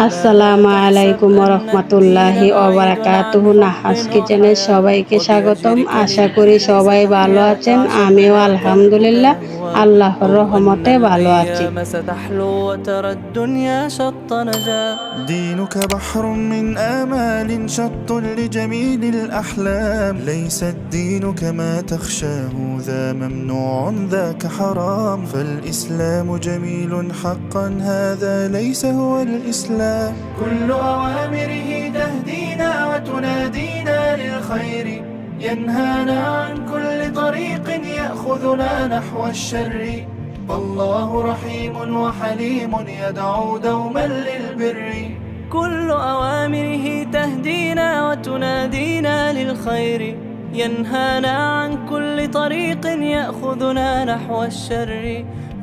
আসসালামু আলাইকুম রহমতুল্লাহি ওবারাকাতুহু। নাহাস কিচেনে সবাইকে স্বাগতম। আশা করি সবাই ভালো আছেন। আমিও আলহামদুলিল্লাহ আল্লাহর রহমতে ভালো আছি। دينك بحر من آمال شط لجميل الأحلام ليس الدين كما تخشاه ذا ممنوع ذاك حرام فالإسلام جميل حقا هذا ليس هو الإسلام كل أوامره تهدينا وتنادينا للخير ينهانا عن كل طريق يأخذنا نحو الشر فالله رحيم وحليم يدعو دوما للبر كل أوامره تهدينا وتنادينا للخير ينهانا عن كل طريق يأخذنا نحو الشر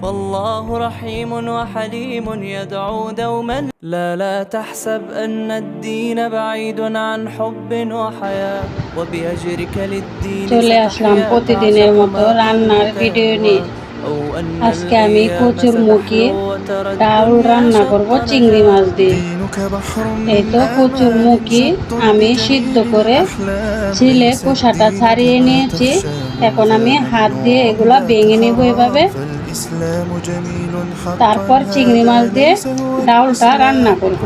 فالله رحيم وحليم يدعو دوما لا تحسب أن الدين بعيد عن حب وحياة وبأجرك للدين চলে আসলাম প্রতিদিনের মতো রান্নার ভিডিও নিয়ে। আজকে আমি কচুর মুখী ডাল রান্না করব চিংড়ি মাছ দিয়ে। এই তো কচুর মুখী আমি সিদ্ধ করে ছিলে খোসাটা ছাড়িয়ে নিয়েছি। এখন আমি হাত দিয়ে এগুলা ভেঙে নেব এভাবে। তারপর চিংড়ি মাছ দিয়ে ডালটা রান্না করব।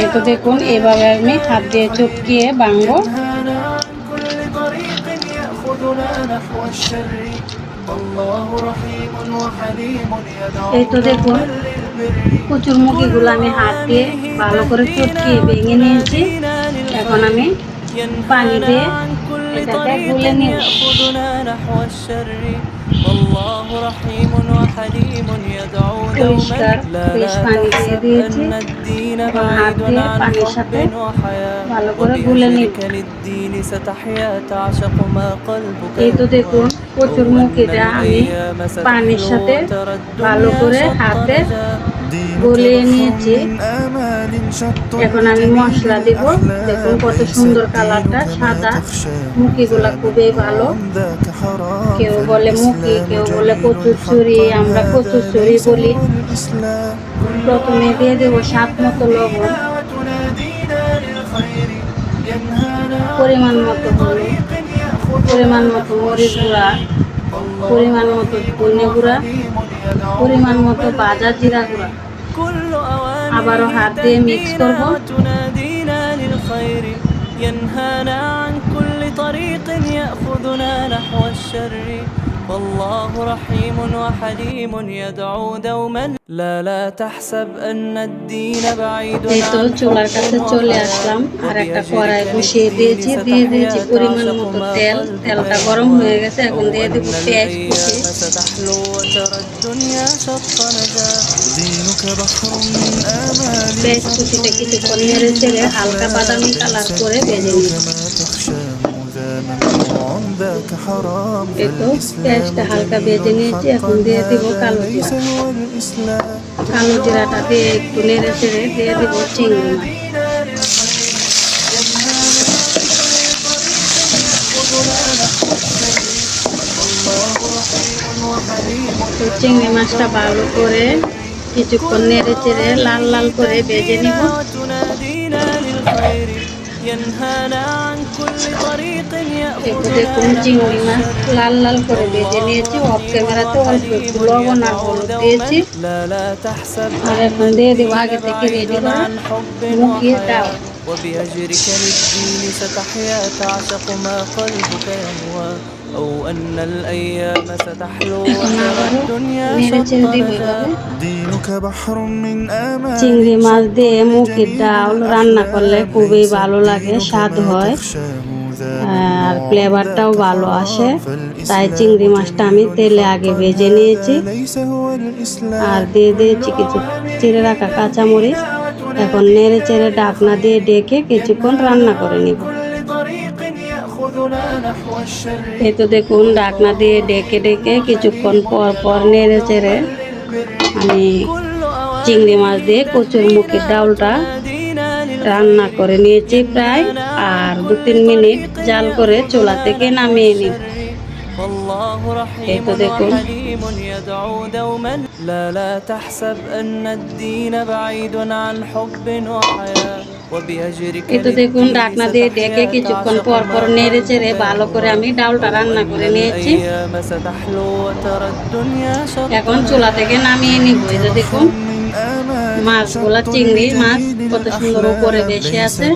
এই তো দেখুন এভাবে আমি হাত দিয়ে চটকিয়ে ভাঙবো। এই তো দেখুন কচুর মুখিগুলো আমি হাত দিয়ে ভালো করে চটকিয়ে ভেঙে নিয়েছি। এখন আমি পানি দিয়ে এটাকে গুলে নিব। পরিষ্কার বেশ পানি দিয়ে দিয়েছি। এখন হাত দিয়ে পানির সাথে ভালো করে গুলে নিব। এই তো দেখুন কচুর মুখিটা আমি পানির সাথে ভালো করে হাতে গলিয়ে নিয়েছি। এখন আমি মশলা দিব। দেখুন কত সুন্দর কালারটা, সাদা। মুখিগুলা খুবই ভালো। কেউ বলে মুখি, কেউ বলে কচুরচুরি, আমরা কচুরচুরি বলি। প্রথমে দিয়ে দেবো স্বাদ মতো লবণ, পরিমাণ মতো হলুদ, পরিমাণ মতো মরিচ গুঁড়া, পরিমাণ মতো ধনে গুঁড়া, পরিমাণ মতো ভাজা জিরা গুঁড়া। আবারও হাত দিয়ে মিক্স করব। ينهانا عن كل طريق يأخذنا نحو الشر والله رحيم وحليم يدعو دوما لا تحسب أن الدين بعيد এই তো চুলার কাছে চলে আসলাম। আর একটা কড়াই বসিয়ে দিয়েছি, দিয়ে দিয়েছি পরিমাণ মতো তেল। তেলটা গরম হয়ে গেছে। এখন দিয়ে দেবো পেঁয়াজ কুচি। পেঁয়াজ কুচিটা কিছুক্ষণ নেড়ে চেড়ে হালকা বাদামি কালার করে ভেজে নিই। এই তো পেঁয়াজটা হালকা ভেজে নিয়েছি। এখন দিয়ে দিব কালো জিরা। কালো জিরাটা দিয়ে একটু নেড়ে চেড়ে দিয়ে দিব চিংড়ি মাছ। তো চিংড়ি মাছটা ভালো করে কিছুক্ষণ নেড়ে চেড়ে লাল লাল করে ভেজে নিব। দেখুন চিংড়ি মাছ লাল লাল করে ভেজে নিয়েছি। অফ ক্যামেরাতে অল্প একটু লবণ আর হলুদ দিয়েছি। আর এখন দিয়ে দেবো আগে থেকে রেডি করা মুখির ডাল। وبأجرك للدين ستحيا تعشق ما قلبك يهوى أو أن الأيام ستحلو وترى الدنيا شطرها دينك بحر من آمال চিংড়ি মাছ দিয়ে মুখির ডাল রান্না করলে খুবই ভালো লাগে, স্বাদ হয় আর ফ্লেভারটাও ভালো আসে। তাই চিংড়ি মাছটা আমি তেলে আগে ভেজে নিয়েছি। আর দিয়ে দিয়েছি কিছু চিড়ে রাখা কাঁচামরিচ। এখন নেড়ে চেড়ে ঢাকনা দিয়ে ডেকে কিছুক্ষণ রান্না করে নিব। এই তো দেখুন ঢাকনা দিয়ে ডেকে ডেকে কিছুক্ষণ পর পর নেড়ে চেড়ে আমি চিংড়ি মাছ দিয়ে কচুর মুখির ডালটা রান্না করে নিয়েছি প্রায়। আর 2-3 মিনিট জাল করে চুলা থেকে নামিয়ে নিব। والله رحيم وحليم يدعو دوما لا تحسب أن الدين بعيد عن حب وحياة وبهجرك এই তো দেখুন للدين ঢাকনা দিয়ে ঢেকে ستحيا কিছুক্ষণ تعشق পর ما পর নেড়ে চেড়ে قلبك ভালো করে আমি ডালটা রান্না করে নিয়েছি। الأيام ستحلو وترى الدنيا এখন شطها চুলা থেকে নামিয়ে নিব। এই যে দেখুন মাছগুলা, চিংড়ি মাছ কত সুন্দর উপরে ভেসে আছে।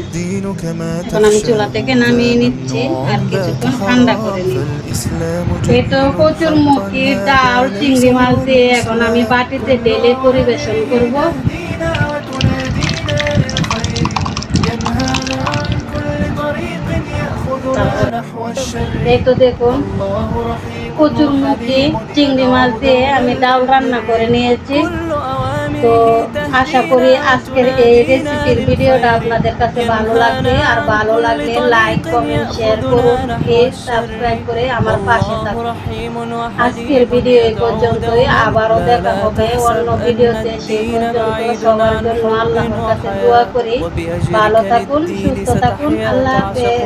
এখন আমি চুলা থেকে নামিয়ে নিচ্ছি আর কিছুক্ষণ ঠান্ডা করে নিব। এই তো কচুরমুখী ডাল চিংড়ি মাছ দিয়ে এখন আমি বাটিতে ঢেলে পরিবেশন করব। এই তো দেখুন কচুরমুখী চিংড়ি মাছ দিয়ে আমি ডাল রান্না করে নিয়েছি। তো আশা করি আজকের এই রেসিপির ভিডিওটা আপনাদের কাছে ভালো লাগবে। আর ভালো লাগলে লাইক কমেন্ট শেয়ার করুন, প্লিজ সাবস্ক্রাইব করে আমার পাশে থাকুন। আজকের ভিডিও এই পর্যন্তই, আবারও দেখা হবে অন্য ভিডিওতে। সেই পর্যন্ত সবার জন্য আল্লাহর কাছে দোয়া করি ভালো থাকুন, সুস্থ থাকুন। আল্লাহ হাফেজ।